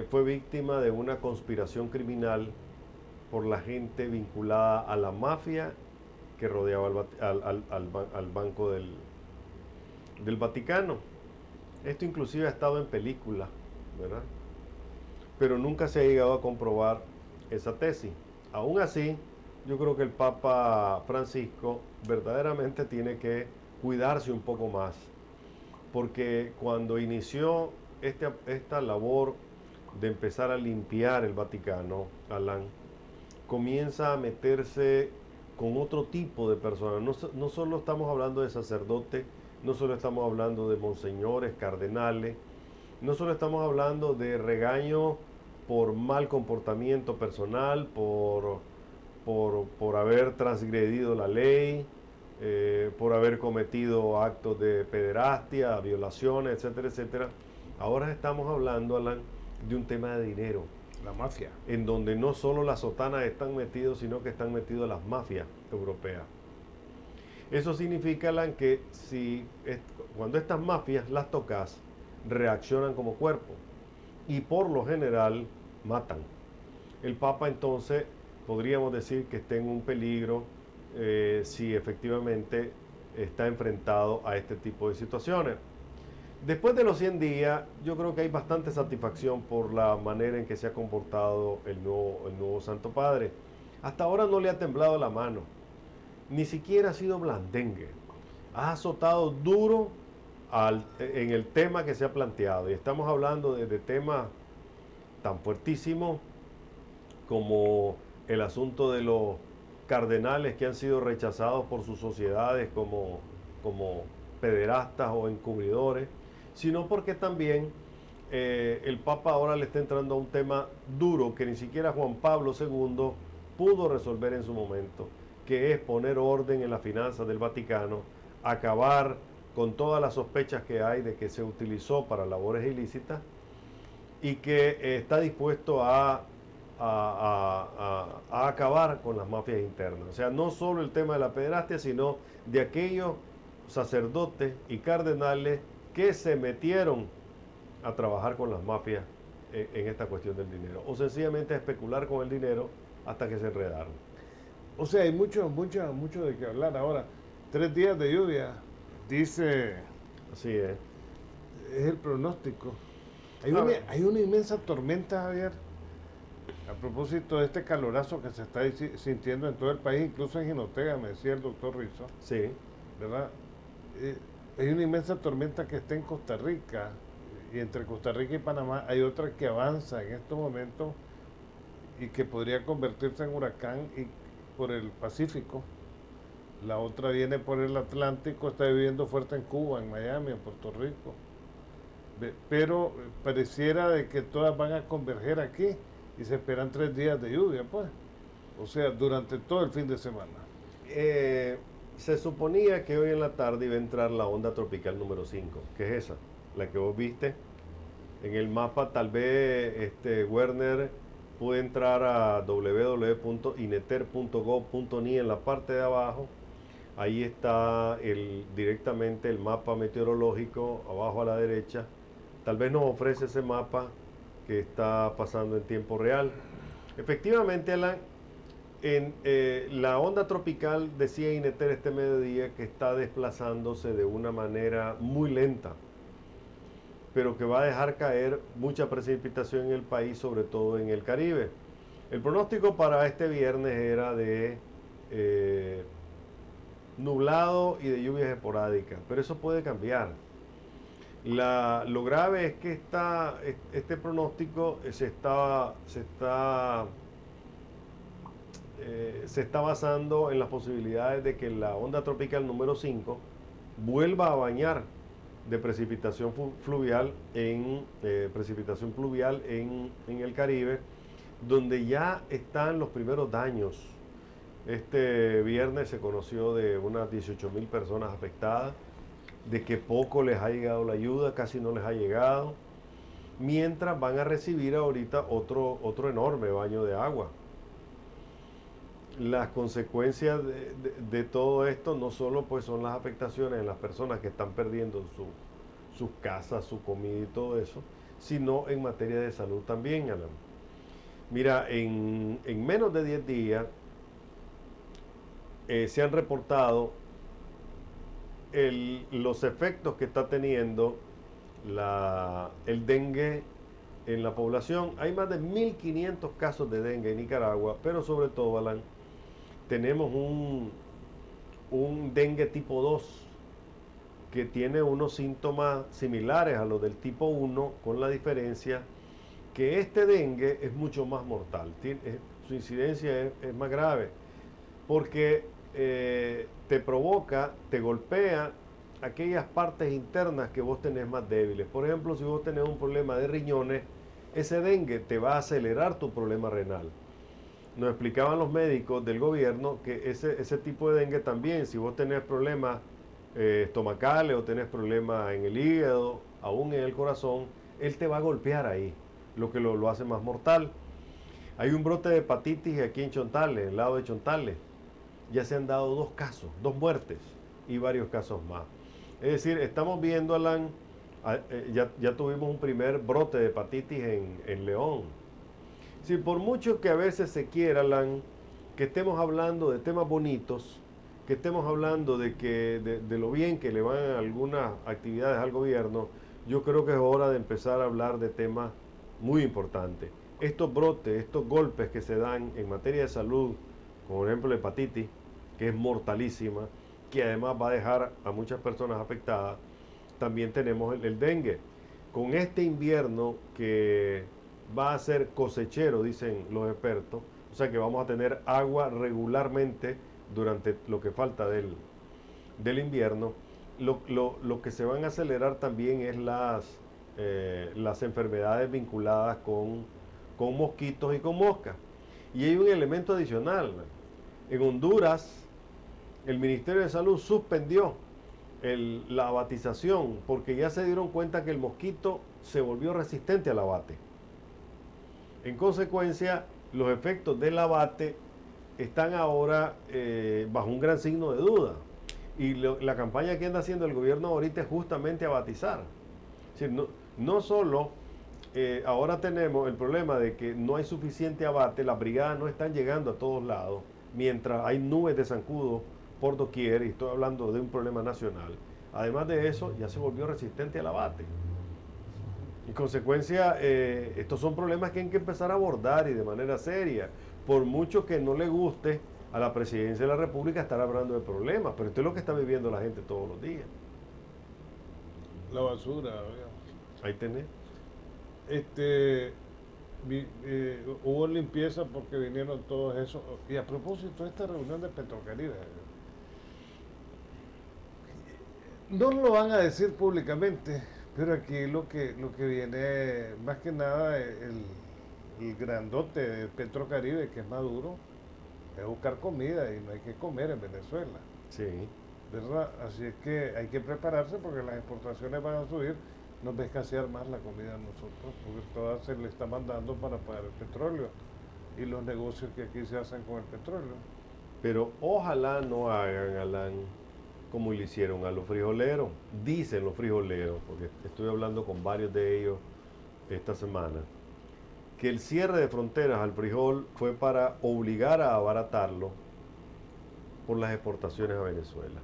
fue víctima de una conspiración criminal por la gente vinculada a la mafia que rodeaba al Banco del Vaticano. Esto inclusive ha estado en película, ¿verdad? Pero nunca se ha llegado a comprobar esa tesis. Aún así, yo creo que el Papa Francisco verdaderamente tiene que cuidarse un poco más, porque cuando inició esta labor de empezar a limpiar el Vaticano, Alan, comienza a meterse con otro tipo de personas. No solo estamos hablando de sacerdotes, no solo estamos hablando de monseñores, cardenales, no solo estamos hablando de regaño por mal comportamiento personal, por haber transgredido la ley, por haber cometido actos de pederastia, violaciones, etcétera, etcétera. Ahora estamos hablando, Alan, de un tema de dinero. La mafia. En donde no solo las sotanas están metidos, sino que están metidos las mafias europeas. Eso significa, Alan, que cuando estas mafias las tocas, reaccionan como cuerpo y por lo general matan. El Papa entonces podríamos decir que está en un peligro si efectivamente está enfrentado a este tipo de situaciones. Después de los 100 días, yo creo que hay bastante satisfacción por la manera en que se ha comportado el nuevo Santo Padre. Hasta ahora no le ha temblado la mano, ni siquiera ha sido blandengue. Ha azotado duro en el tema que se ha planteado. Y estamos hablando de temas tan fuertísimos como el asunto de los cardenales que han sido rechazados por sus sociedades como pederastas o encubridores, sino porque también el Papa ahora le está entrando a un tema duro que ni siquiera Juan Pablo II pudo resolver en su momento, que es poner orden en las finanzas del Vaticano, acabar con todas las sospechas que hay de que se utilizó para labores ilícitas y que está dispuesto a acabar con las mafias internas. O sea, no solo el tema de la pederastia, sino de aquellos sacerdotes y cardenales que se metieron a trabajar con las mafias en esta cuestión del dinero, o sencillamente a especular con el dinero hasta que se enredaron. O sea, hay mucho de qué hablar ahora. 3 días de lluvia, dice. Así es. Es el pronóstico. Hay una inmensa tormenta, Javier. A propósito de este calorazo que se está sintiendo en todo el país, incluso en Jinotega, me decía el doctor Rizzo. Sí. ¿Verdad? Hay una inmensa tormenta que está en Costa Rica, y entre Costa Rica y Panamá hay otra que avanza en estos momentos y que podría convertirse en huracán por el Pacífico. La otra viene por el Atlántico, está viviendo fuerte en Cuba, en Miami, en Puerto Rico. Pero pareciera de que todas van a converger aquí y se esperan 3 días de lluvia, pues. O sea, durante todo el fin de semana. Se suponía que hoy en la tarde iba a entrar la onda tropical número 5, que es esa, la que vos viste en el mapa. Tal vez Werner puede entrar a www.ineter.gov.ni en la parte de abajo. Ahí está directamente el mapa meteorológico, abajo a la derecha. Tal vez nos ofrece ese mapa que está pasando en tiempo real. Efectivamente, la onda tropical, decía Ineter este mediodía, que está desplazándose de una manera muy lenta, pero que va a dejar caer mucha precipitación en el país, sobre todo en el Caribe. El pronóstico para este viernes era de nublado y de lluvias esporádicas, pero eso puede cambiar. Lo grave es que este pronóstico se está basando en las posibilidades de que la onda tropical número 5 vuelva a bañar de precipitación fluvial en el Caribe, donde ya están los primeros daños. Este viernes se conoció de unas 18,000 personas afectadas, de que poco les ha llegado la ayuda, casi no les ha llegado, mientras van a recibir ahorita otro enorme baño de agua. Las consecuencias de todo esto no solo pues son las afectaciones en las personas que están perdiendo sus casas, su comida y todo eso, sino en materia de salud también, Alan. Mira, en menos de 10 días se han reportado los efectos que está teniendo el dengue en la población. Hay más de 1.500 casos de dengue en Nicaragua, pero sobre todo, Alan, tenemos un dengue tipo 2 que tiene unos síntomas similares a los del tipo 1, con la diferencia que este dengue es mucho más mortal. Su incidencia es más grave, porque te provoca, te golpea aquellas partes internas que vos tenés más débiles. Por ejemplo, si vos tenés un problema de riñones, ese dengue te va a acelerar tu problema renal. Nos explicaban los médicos del gobierno que ese tipo de dengue también, si vos tenés problemas estomacales o tenés problemas en el hígado, aún en el corazón, él te va a golpear ahí, lo que lo hace más mortal. Hay un brote de hepatitis aquí en Chontales, en el lado de Chontales. Ya se han dado 2 casos, 2 muertes y varios casos más. Es decir, estamos viendo, Alan, ya tuvimos un primer brote de hepatitis en León. Si por mucho que a veces se quiera, Alan, que estemos hablando de temas bonitos, que estemos hablando de lo bien que le van algunas actividades al gobierno, yo creo que es hora de empezar a hablar de temas muy importantes. Estos brotes, estos golpes que se dan en materia de salud, como por ejemplo la hepatitis, que es mortalísima, que además va a dejar a muchas personas afectadas, también tenemos el dengue. Con este invierno que va a ser cosechero, dicen los expertos, o sea que vamos a tener agua regularmente durante lo que falta del invierno, lo que se van a acelerar también es las enfermedades vinculadas con mosquitos y con moscas. Y hay un elemento adicional. En Honduras, el Ministerio de Salud suspendió la abatización porque ya se dieron cuenta que el mosquito se volvió resistente al abate. En consecuencia, los efectos del abate están ahora bajo un gran signo de duda. Y la campaña que anda haciendo el gobierno ahorita es justamente abatizar. Es decir, no solo ahora tenemos el problema de que no hay suficiente abate, las brigadas no están llegando a todos lados, mientras hay nubes de zancudo por doquier, y estoy hablando de un problema nacional. Además de eso, ya se volvió resistente al abate. En consecuencia, estos son problemas que hay que empezar a abordar y de manera seria, por mucho que no le guste a la presidencia de la República estar hablando de problemas, pero esto es lo que está viviendo la gente todos los días. La basura, ahí tenés. Hubo limpieza porque vinieron todos esos. Y a propósito de esta reunión de Petrocaribe, no lo van a decir públicamente, pero aquí lo que viene, más que nada, el grandote de Petrocaribe, que es Maduro, es buscar comida, y no hay que comer en Venezuela. Sí. ¿Verdad? Así es que hay que prepararse porque las exportaciones van a subir, nos va a escasear más la comida a nosotros, porque toda se le está mandando para pagar el petróleo y los negocios que aquí se hacen con el petróleo. Pero ojalá no hagan, Alan, como le hicieron a los frijoleros. Dicen los frijoleros, porque estuve hablando con varios de ellos esta semana, que el cierre de fronteras al frijol fue para obligar a abaratarlo por las exportaciones a Venezuela.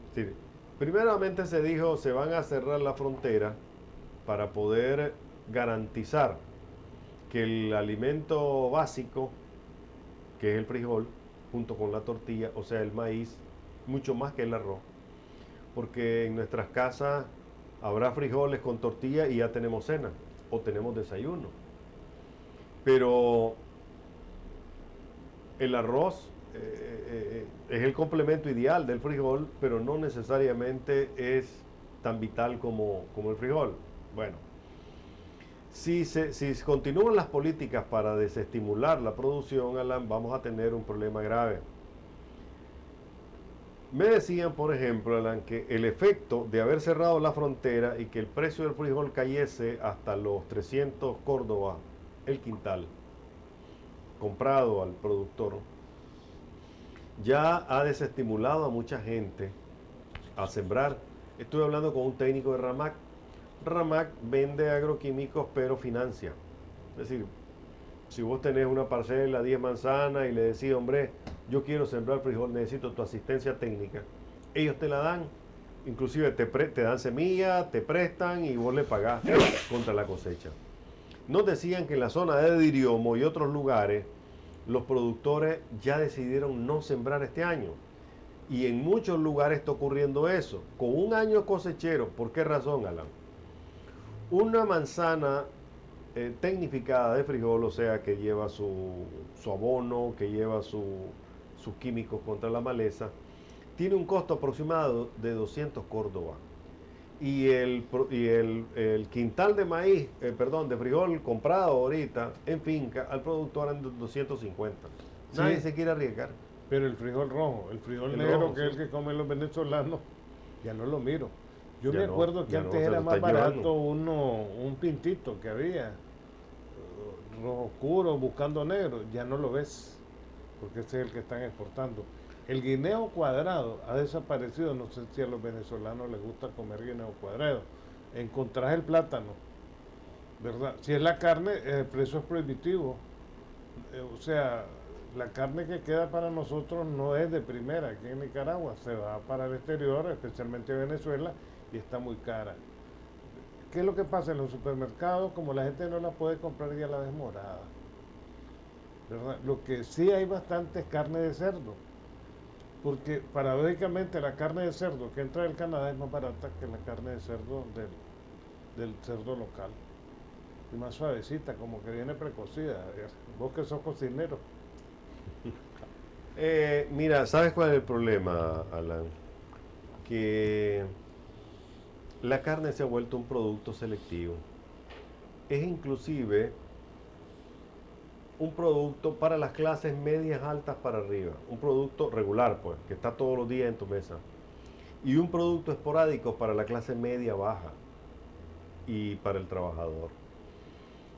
Es decir, primeramente se dijo, se van a cerrar la frontera para poder garantizar que el alimento básico, que es el frijol, junto con la tortilla, o sea, el maíz, mucho más que el arroz, porque en nuestras casas habrá frijoles con tortilla y ya tenemos cena o tenemos desayuno. Pero el arroz es el complemento ideal del frijol, pero no necesariamente es tan vital como el frijol. Bueno, si continúan las políticas para desestimular la producción, Alan, vamos a tener un problema grave. Me decían, por ejemplo, Alan, que el efecto de haber cerrado la frontera y que el precio del frijol cayese hasta los 300 córdobas el quintal, comprado al productor, ya ha desestimulado a mucha gente a sembrar. Estuve hablando con un técnico de Ramac. Ramac vende agroquímicos, pero financia. Es decir, si vos tenés una parcela, 10 manzanas, y le decís, hombre, yo quiero sembrar frijol, necesito tu asistencia técnica, ellos te la dan, inclusive te dan semilla, te prestan y vos le pagás contra la cosecha. Nos decían que en la zona de Diriomo y otros lugares, los productores ya decidieron no sembrar este año. Y en muchos lugares está ocurriendo eso, con un año cosechero. ¿Por qué razón, Alan? Una manzana tecnificada de frijol, o sea, que lleva su abono, que lleva sus químicos contra la maleza, tiene un costo aproximado de 200 córdobas. Y el quintal de maíz, de frijol comprado ahorita en finca, al productor anda en 250. Nadie se quiere arriesgar. Pero el frijol rojo, el frijol negro, rojo, que es el que comen los venezolanos, ya no lo miro. Yo me acuerdo que antes era más barato un pintito que había, rojo oscuro buscando negro, ya no lo ves, porque ese es el que están exportando. El guineo cuadrado ha desaparecido, no sé si a los venezolanos les gusta comer guineo cuadrado. Encontrás el plátano, ¿verdad? Si es la carne, el precio es prohibitivo. O sea, la carne que queda para nosotros no es de primera aquí en Nicaragua, se va para el exterior, especialmente Venezuela, y está muy cara. ¿Qué es lo que pasa en los supermercados? Como la gente no la puede comprar, ya la desmorada, ¿verdad? Lo que sí hay bastante es carne de cerdo, porque paradójicamente la carne de cerdo que entra del Canadá es más barata que la carne de cerdo del cerdo local, y más suavecita, como que viene precocida. Vos que sos cocinero. Mira, ¿sabes cuál es el problema, Alan? Que la carne se ha vuelto un producto selectivo. Es inclusive un producto para las clases medias altas para arriba. Un producto regular, pues, que está todos los días en tu mesa. Y un producto esporádico para la clase media baja y para el trabajador.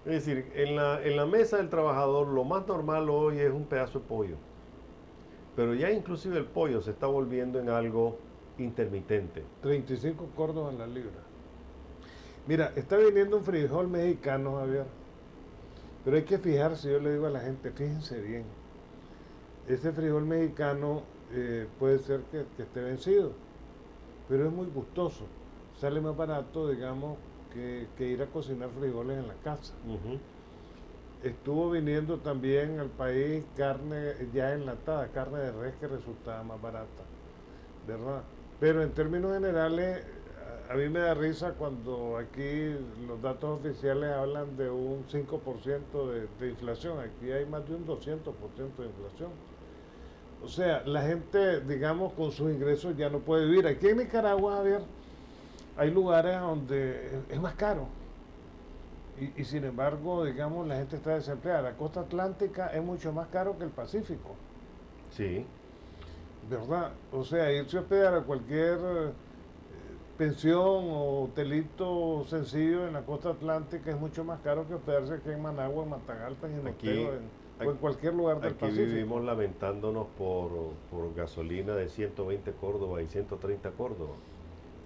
Es decir, en la mesa del trabajador lo más normal hoy es un pedazo de pollo. Pero ya inclusive el pollo se está volviendo en algo intermitente. 35 córdobas la libra. Mira, está viniendo un frijol mexicano, Javier. Pero hay que fijarse, yo le digo a la gente, fíjense bien. Ese frijol mexicano puede ser que esté vencido, pero es muy gustoso. Sale más barato, digamos, que ir a cocinar frijoles en la casa. Estuvo viniendo también al país carne ya enlatada, carne de res que resultaba más barata, ¿verdad? Pero en términos generales, a mí me da risa cuando aquí los datos oficiales hablan de un 5% de inflación. Aquí hay más de un 200% de inflación. O sea, la gente, digamos, con sus ingresos ya no puede vivir. Aquí en Nicaragua, Javier, hay lugares donde es más caro. Y sin embargo, digamos, la gente está desempleada. La costa atlántica es mucho más caro que el Pacífico. Sí. ¿Verdad? O sea, irse a hospedar a cualquier pensión o hotelito sencillo en la costa atlántica es mucho más caro que hospedarse aquí en Managua, en Matagalpa, en Oteo, o en cualquier lugar del Pacífico. Aquí vivimos lamentándonos por gasolina de 120 córdobas y 130 córdobas.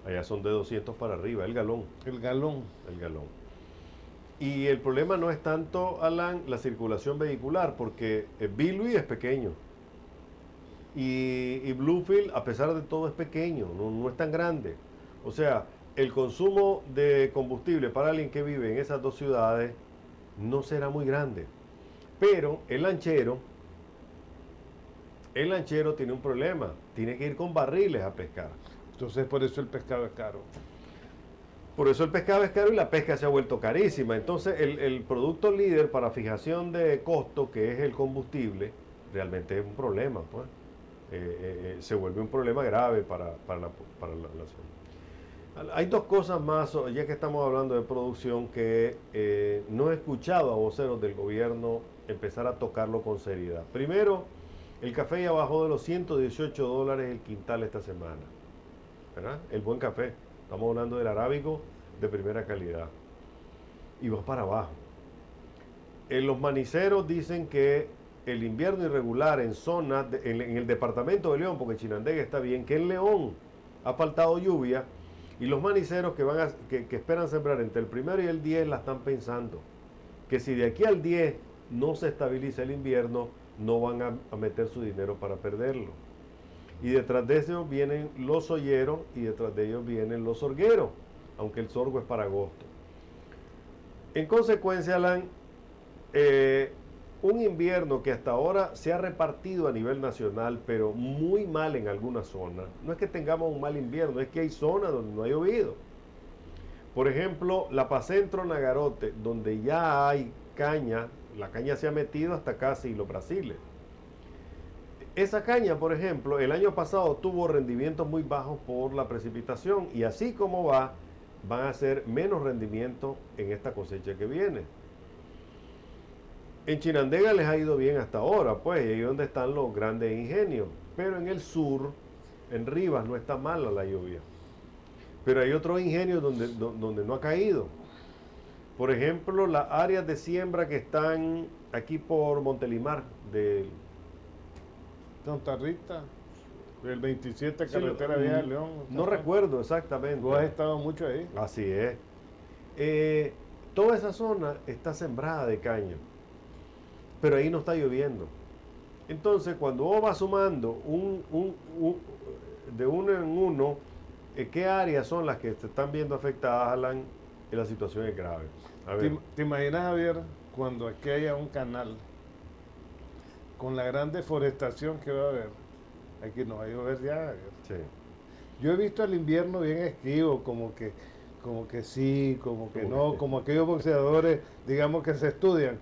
Allá son de 200 para arriba, el galón. El galón. El galón. Y el problema no es tanto, Alan, la circulación vehicular, porque Bilwi es pequeño. Y Bluefield, a pesar de todo, es pequeño, no es tan grande. O sea, el consumo de combustible para alguien que vive en esas dos ciudades no será muy grande. Pero el lanchero tiene un problema, tiene que ir con barriles a pescar. Entonces por eso el pescado es caro. Por eso el pescado es caro y la pesca se ha vuelto carísima. Entonces el producto líder para fijación de costo, que es el combustible, realmente es un problema, pues. Se vuelve un problema grave para la nación. Hay dos cosas más, ya que estamos hablando de producción, que no he escuchado a voceros del gobierno empezar a tocarlo con seriedad. Primero, el café ya bajó de los $118 el quintal esta semana, ¿verdad? El buen café. Estamos hablando del arábigo de primera calidad. Y va para abajo. Los maniceros dicen que el invierno irregular en zonas, en el departamento de León, porque Chinandega está bien, que en León ha faltado lluvia, y los maniceros que esperan sembrar entre el 1 y el 10 la están pensando. Que si de aquí al 10 no se estabiliza el invierno, no van a meter su dinero para perderlo. Y detrás de eso vienen los olleros y detrás de ellos vienen los sorgueros, aunque el sorgo es para agosto. En consecuencia, Alan, un invierno que hasta ahora se ha repartido a nivel nacional, pero muy mal en algunas zonas. No es que tengamos un mal invierno, es que hay zonas donde no ha llovido. Por ejemplo, La Paz Centro, Nagarote, donde ya hay caña, la caña se ha metido hasta casi los Brasiles. Esa caña, por ejemplo, el año pasado tuvo rendimientos muy bajos por la precipitación y así como van a ser menos rendimiento en esta cosecha que viene. En Chinandega les ha ido bien hasta ahora, pues, y ahí es donde están los grandes ingenios. Pero en el sur, en Rivas, no está mala la lluvia. Pero hay otros ingenios donde no ha caído. Por ejemplo, las áreas de siembra que están aquí por Montelimar, del Santa Rita, el 27 carretera vieja de León. No recuerdo exactamente. Tú has estado mucho ahí. Así es. Toda esa zona está sembrada de caña, pero ahí no está lloviendo. Entonces, cuando vos vas sumando de uno en uno, ¿qué áreas son las que se están viendo afectadas, Alan? Y la situación es grave. A ver. ¿Te imaginas, Javier, cuando aquí haya un canal con la gran deforestación que va a haber? Aquí no va a llover ya, Javier. Sí. Yo he visto el invierno bien esquivo, como que sí, como que no, como aquellos boxeadores, digamos, que se estudian.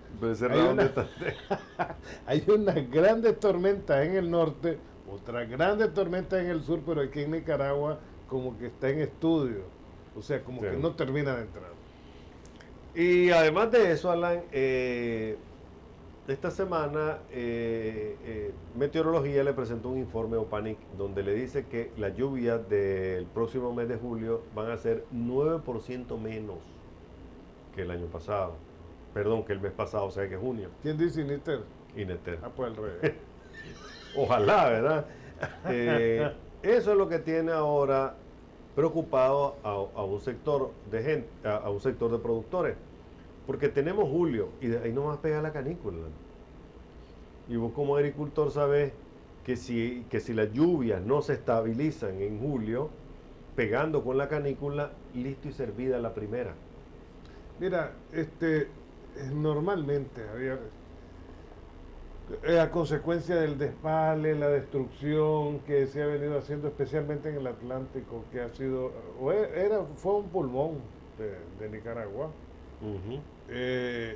Hay unas grandes tormentas en el norte, otras grandes tormentas en el sur, pero aquí en Nicaragua como que está en estudio. O sea, como que no termina de entrar. Y además de eso, Alan, esta semana Meteorología le presentó un informe a OPANIC donde le dice que las lluvias del próximo mes de julio van a ser 9% menos que el año pasado. Perdón, que el mes pasado, o sea que junio. ¿Quién dice Ineter? Ineter. Ah, pues al revés. Ojalá, ¿verdad? Eso es lo que tiene ahora preocupado a un sector de gente, a un sector de productores, porque tenemos julio y de ahí no más pega la canícula. Y vos como agricultor sabés que si las lluvias no se estabilizan en julio, pegando con la canícula, listo y servida la primera. Mira, normalmente, Javier, a consecuencia del despale, la destrucción que se ha venido haciendo especialmente en el Atlántico, que ha sido, fue un pulmón de Nicaragua. El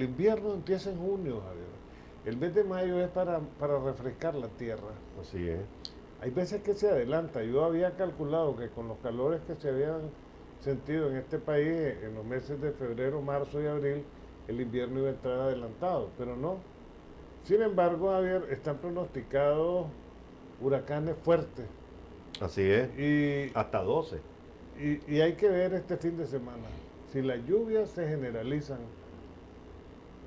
invierno empieza en junio, Javier. El mes de mayo es para refrescar la tierra. Así es. Hay veces que se adelanta. Yo había calculado que con los calores que se habían sentido en este país en los meses de febrero, marzo y abril, el invierno iba a entrar adelantado, pero no. Sin embargo, Javier, están pronosticados huracanes fuertes. Así es. Y hasta 12. Y hay que ver este fin de semana. Si las lluvias se generalizan,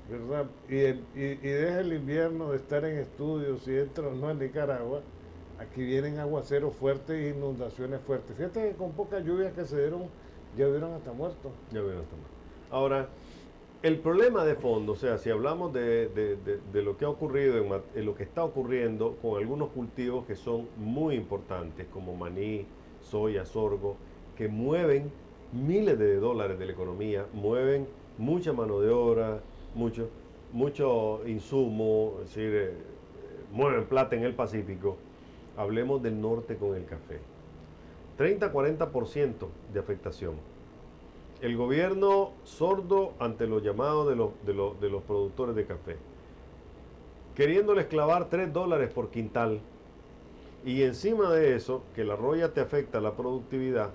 ¿verdad? Y deja el invierno de estar en estudios, si entra o no en Nicaragua, aquí vienen aguaceros fuertes e inundaciones fuertes. Fíjate que con pocas lluvias que se dieron, ya hubieron hasta muertos. Ya hubieron hasta muertos. Ahora, el problema de fondo, o sea, si hablamos de lo que ha ocurrido, en lo que está ocurriendo con algunos cultivos que son muy importantes, como maní, soya, sorgo, que mueven miles de dólares de la economía, mueven mucha mano de obra, mucho insumo, es decir, mueven plata en el Pacífico. Hablemos del norte con el café. 30-40% de afectación. El gobierno sordo ante los llamados de los productores de café, queriéndoles clavar $3 por quintal, y encima de eso, que la roya te afecta la productividad,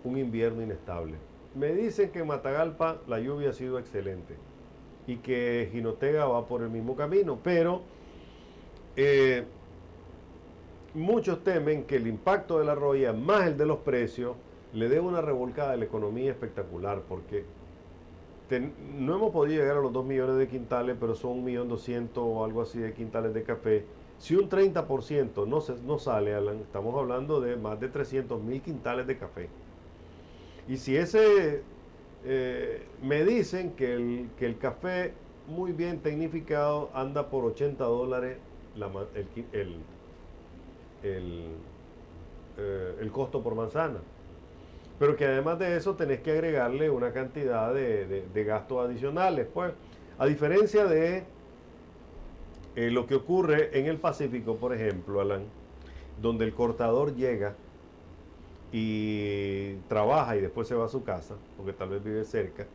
un invierno inestable. Me dicen que en Matagalpa la lluvia ha sido excelente y que Jinotega va por el mismo camino, pero muchos temen que el impacto de la roya más el de los precios le dé una revolcada a la economía espectacular, porque no hemos podido llegar a los 2 millones de quintales, pero son 1.200.000 o algo así de quintales de café. Si un 30% no sale, Alan, estamos hablando de más de 300.000 quintales de café. Y si me dicen que el café muy bien tecnificado anda por $80 el costo por manzana. Pero que además de eso tenés que agregarle una cantidad de gastos adicionales. Pues, a diferencia de lo que ocurre en el Pacífico, por ejemplo, Alan, donde el cortador llega y trabaja y después se va a su casa, porque tal vez vive cerca.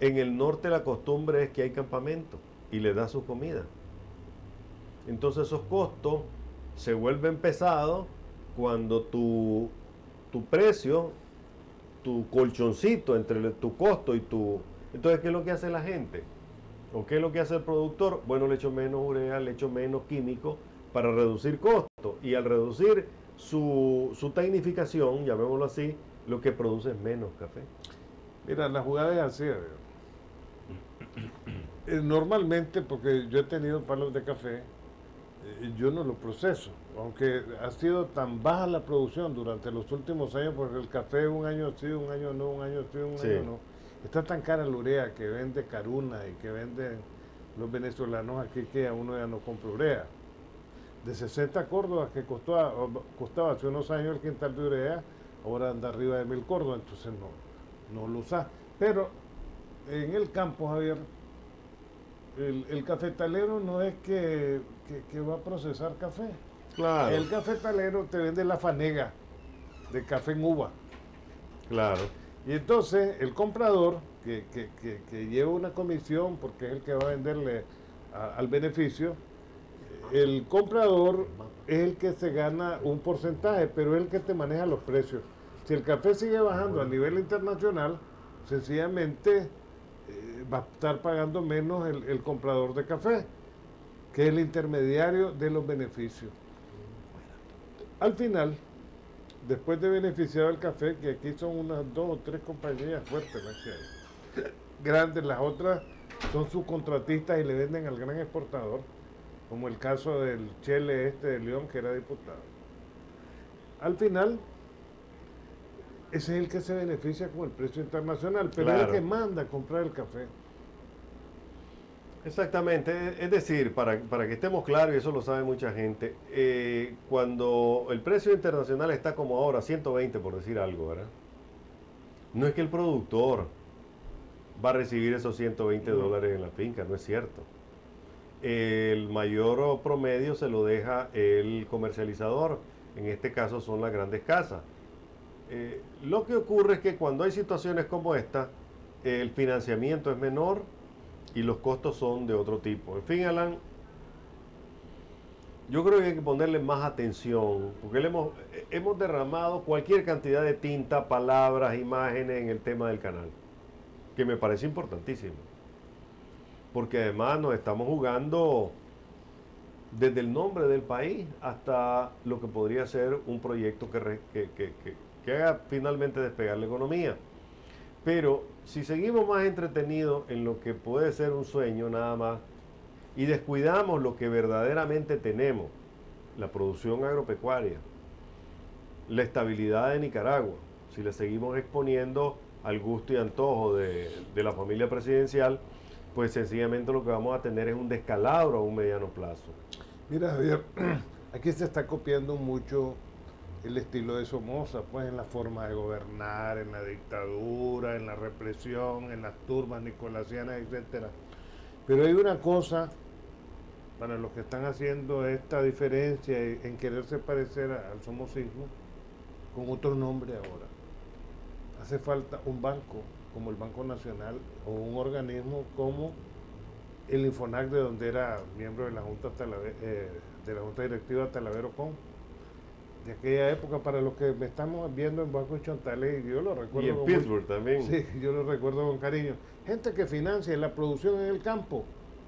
En el norte la costumbre es que hay campamento y le da su comida. Entonces esos costos se vuelven pesados cuando tu precio, tu colchoncito entre tu costo y tu... Entonces, ¿qué es lo que hace la gente? ¿O qué es lo que hace el productor? Bueno, le echo menos urea, le echo menos químico para reducir costos. Y al reducir su tecnificación, llamémoslo así, lo que produce es menos café. Mira, la jugada es así. Normalmente, porque yo he tenido palos de café, yo no lo proceso. Aunque ha sido tan baja la producción durante los últimos años, porque el café un año sí, un año no, un año sí, un año no. Está tan cara la urea que vende Caruna y que venden los venezolanos aquí, que a uno ya no compra urea. De 60 córdobas que costaba hace unos años el quintal de urea, ahora anda arriba de 1.000 córdobas, entonces no lo usa. Pero en el campo, Javier, el cafetalero no es que va a procesar café. Claro. El cafetalero te vende la fanega de café en uva. Claro. Y entonces el comprador, que lleva una comisión porque es el que va a venderle al beneficio, el comprador es el que se gana un porcentaje, pero es el que te maneja los precios. Si el café sigue bajando a nivel internacional, sencillamente va a estar pagando menos el comprador de café, que es el intermediario de los beneficios. Al final, después de beneficiado el café, que aquí son unas 2 o 3 compañías fuertes, ¿no? Que hay grandes, las otras son subcontratistas y le venden al gran exportador, como el caso del Chele de León, que era diputado. Al final, ese es el que se beneficia con el precio internacional, pero es el que manda a comprar el café. Exactamente, es decir, para que estemos claros, y eso lo sabe mucha gente, cuando el precio internacional está como ahora, 120 por decir algo, ¿verdad? No es que el productor va a recibir esos 120 dólares en la finca, no es cierto. El mayor promedio se lo deja el comercializador, en este caso son las grandes casas. Lo que ocurre es que cuando hay situaciones como esta, el financiamiento es menor y los costos son de otro tipo. En fin, Alan, yo creo que hay que ponerle más atención, porque hemos derramado cualquier cantidad de tinta, palabras, imágenes en el tema del canal, que me parece importantísimo, porque además nos estamos jugando desde el nombre del país hasta lo que podría ser un proyecto que haga finalmente despegar la economía. Pero si seguimos más entretenidos en lo que puede ser un sueño nada más y descuidamos lo que verdaderamente tenemos, la producción agropecuaria, la estabilidad de Nicaragua, si le seguimos exponiendo al gusto y antojo de la familia presidencial, pues sencillamente lo que vamos a tener es un descalabro a un mediano plazo. Mira, Javier, aquí se está copiando mucho el estilo de Somoza, pues en la forma de gobernar, en la dictadura, en la represión, en las turbas nicolasianas, etcétera. Pero hay una cosa para los que están haciendo esta diferencia en quererse parecer al somocismo, con otro nombre ahora. Hace falta un banco como el Banco Nacional o un organismo como el Infonac, de donde era miembro de la Junta, de la Junta Directiva Talavero Con, de aquella época, para los que me estamos viendo en Banco Chontales, yo lo recuerdo. Y en Pittsburgh también. Sí, yo lo recuerdo con cariño. Gente que financia la producción en el campo,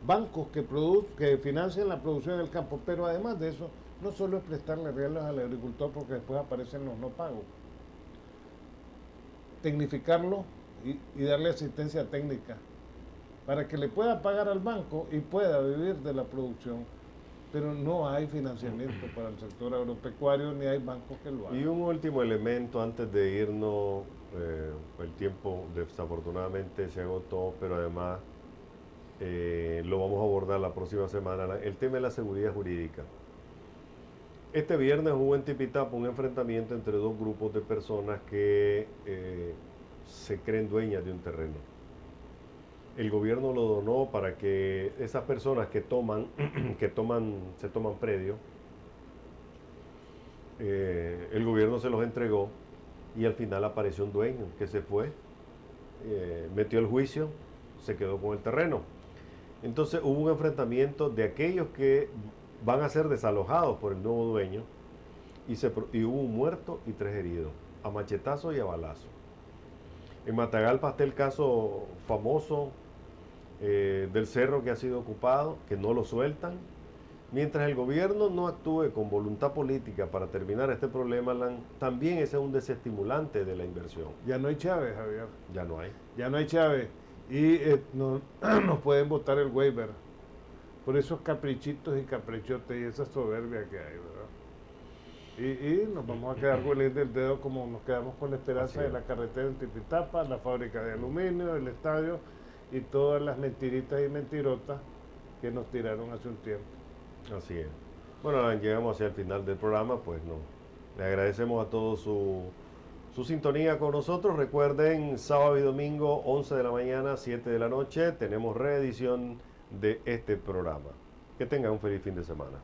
bancos que financian la producción en el campo, pero además de eso, no solo es prestarle reales al agricultor porque después aparecen los no pagos. Tecnificarlo y darle asistencia técnica para que le pueda pagar al banco y pueda vivir de la producción. Pero no hay financiamiento para el sector agropecuario, ni hay bancos que lo hagan. Y un último elemento antes de irnos, el tiempo desafortunadamente se agotó, pero además lo vamos a abordar la próxima semana, el tema de la seguridad jurídica. Este viernes hubo en Tipitapa un enfrentamiento entre dos grupos de personas que se creen dueñas de un terreno. El gobierno lo donó para que esas personas se toman predio, el gobierno se los entregó y al final apareció un dueño que se fue, metió el juicio, se quedó con el terreno. Entonces hubo un enfrentamiento de aquellos que van a ser desalojados por el nuevo dueño y hubo un muerto y 3 heridos, a machetazo y a balazo. En Matagalpa está el caso famoso del cerro que ha sido ocupado, que no lo sueltan. Mientras el gobierno no actúe con voluntad política para terminar este problema, también ese es un desestimulante de la inversión. Ya no hay Chávez, Javier. Ya no hay. Ya no hay Chávez. Y nos pueden votar el waiver por esos caprichitos y caprichotes y esa soberbia que hay, ¿verdad? Y nos vamos a quedar con el dedo como nos quedamos con la esperanza de la carretera en Tipitapa, la fábrica de aluminio, el estadio y todas las mentiritas y mentirotas que nos tiraron hace un tiempo. Así es. Bueno, llegamos hacia el final del programa, pues no. Le agradecemos a todos su sintonía con nosotros. Recuerden, sábado y domingo, 11 de la mañana, 7 de la noche, tenemos reedición de este programa. Que tengan un feliz fin de semana.